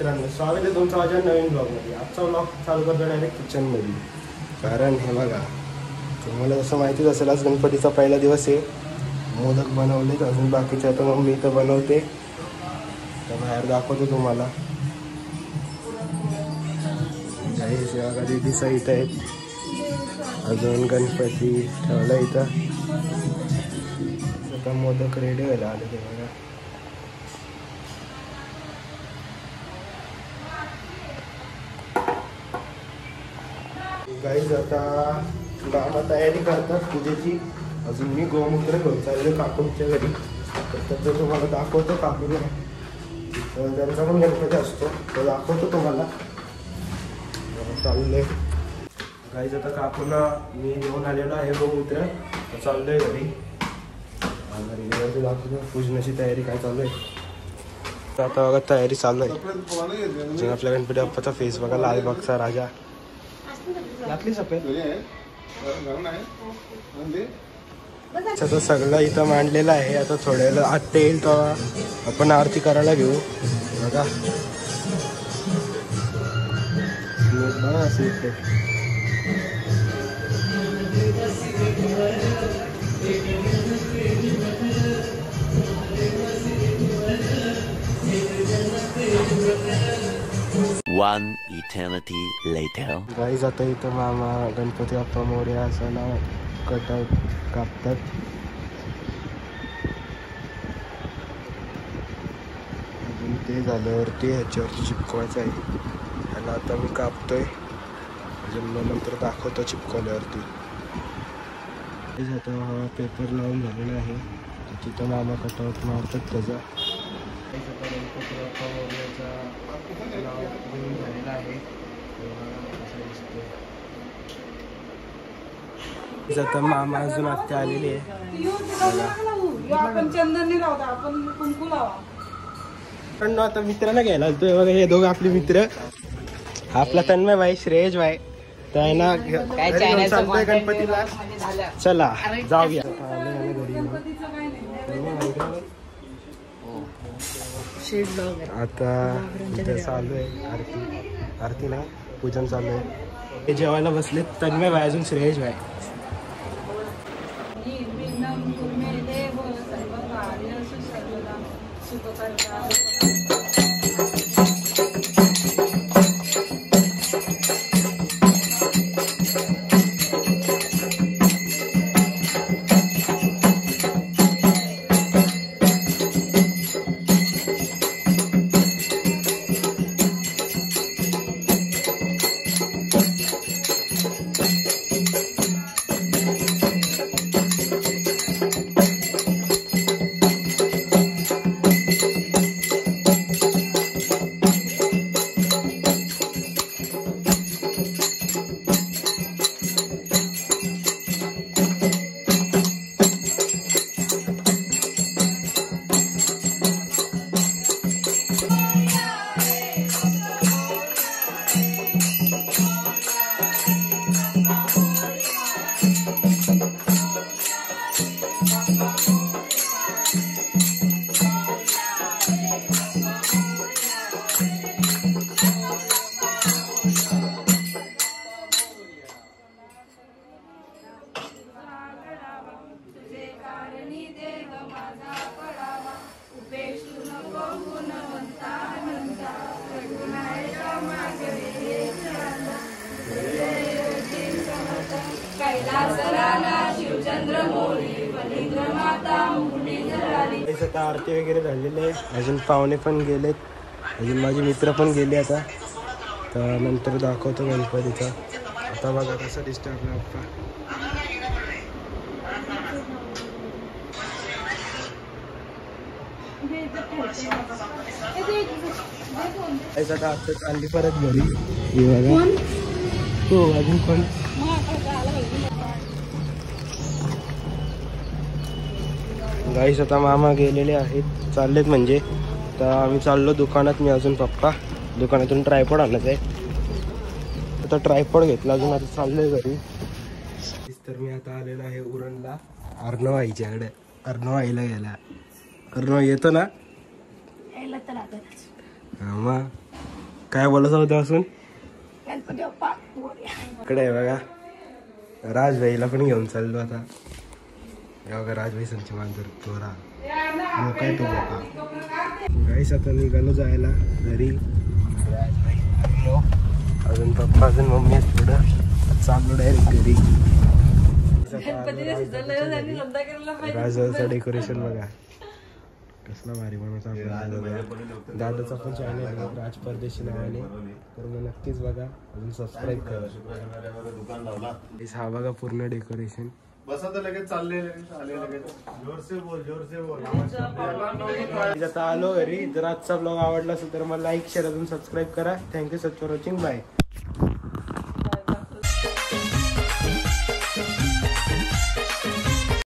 मित्रांनो, स्वागत आहे तुमचं माझ्या नवीन ब्लॉगमध्ये. आजचा ब्लॉग चालू करतो डायरेक्ट किचनमध्ये. कारण हे बघा, तुम्हाला जसं माहितीच असेल, आज गणपतीचा पहिला दिवस आहे. मोदक बनवलेत, अजून बाकीचे आता मम्मी इथं बनवते. तर बाहेर दाखवतो तुम्हाला. दीदीचा इथं आहेत, अजून गणपती ठेवला इथं. आता मोदक रेडी व्हायला आले ते बघा. गाईज आता मामा तयारी करतात पूजेची. अजून मी गोमूत्र घेऊन चालले काकूंच्या घरी. तर तुम्हाला दाखवतो काकूला. तर त्यांचा पण गणपती असतो, तो दाखवतो तुम्हाला. चाललंय गाईज, आता काकूला मी घेऊन आलेलो आहे गोमूत्र. चाललोय घरी. घरी दाखवतो पूजनाची तयारी काय चालू आहे. आता बघा तयारी चालू आहे. आपल्या गणपती बाप्पाचा फेस बघा, लालबागचा राजा. आता सगळं इथं मांडलेलं आहे. आता थोड्या वेळ आत्ता येईल तेव्हा आपण आरती करायला घेऊ. बघा One eternity later. गाईज आता इथं मामा गणपती बाप्पा मोरया असं नाव कटआउट कापतात. अजून ते झाल्यावरती ह्याच्यावरती चिपकवायचं आहे. आणि आता मी कापतोय, अजून मग नंतर दाखवतो चिपकवल्यावरती. आता हा पेपर लावून झालेला आहे. तिथं मामा कटआउट मारतात त्याचा. आता मामा अजून आत्या आलेली आहे. पण आता मित्रांना घ्यायला तो बघा, हे दोघं आपले मित्र. आपला तन्मय भाई, श्रेयश भाई. त्यांना चालतोय गणपतीला. चला जाऊया. आता इथं चालू आहे आरती ना पूजन चालू आहे. हे जेवायला बसले तन्मय भाई, अजून श्रेयश भाई. आता आरती वगैरे झालेली आहे. अजून पाहुणे पण गेलेत, अजून माझे मित्र पण गेले. आता तर नंतर दाखवतो गणपतीचा. आता बघा कसं दिसतं आपला बाप्पा. आता आताच आणली परत घरी. बघा हो, अजून कोण. गाईस आता मामा गेलेले आहेत, चाललेत म्हणजे. तर आम्ही चाललो दुकानात, मी अजून पप्पा. दुकानातून ट्रायपॉड आणत आहे. आता ट्रायपॉड घेतला, अजून आता चाललोय घरी. तर मी आता आलेलो आहे उरणला अर्णव आईच्याकडे. अर्णव आईला गेला. अर्णव येतो ना? मग काय बोलत होतं असून इकडे आहे बघा राजभाईला पण घेऊन चाललो आता. हे बघा राजभाई संची मांजर तोरा काय तो बघा. गाईस आता निघालो जायला घरी. राजभाई अजून पप्पा अजून मम्मी आहेत पुढं. चाललो डायरेक्ट घरी. राजचं डेकोरेशन बघा कसला भारी बनवता. दादाचा पण चॅनल आहे राज परदेशी नावाने, तर मग नक्कीच बघा. अजून सबस्क्राईब करा. हा बघा पूर्ण डेकोरेशन. आता आलो घरी. जर आजचा ब्लॉग आवडला असेल तर मला लाईक शेअर अजून सबस्क्राईब करा. Thank you such for watching. Bye.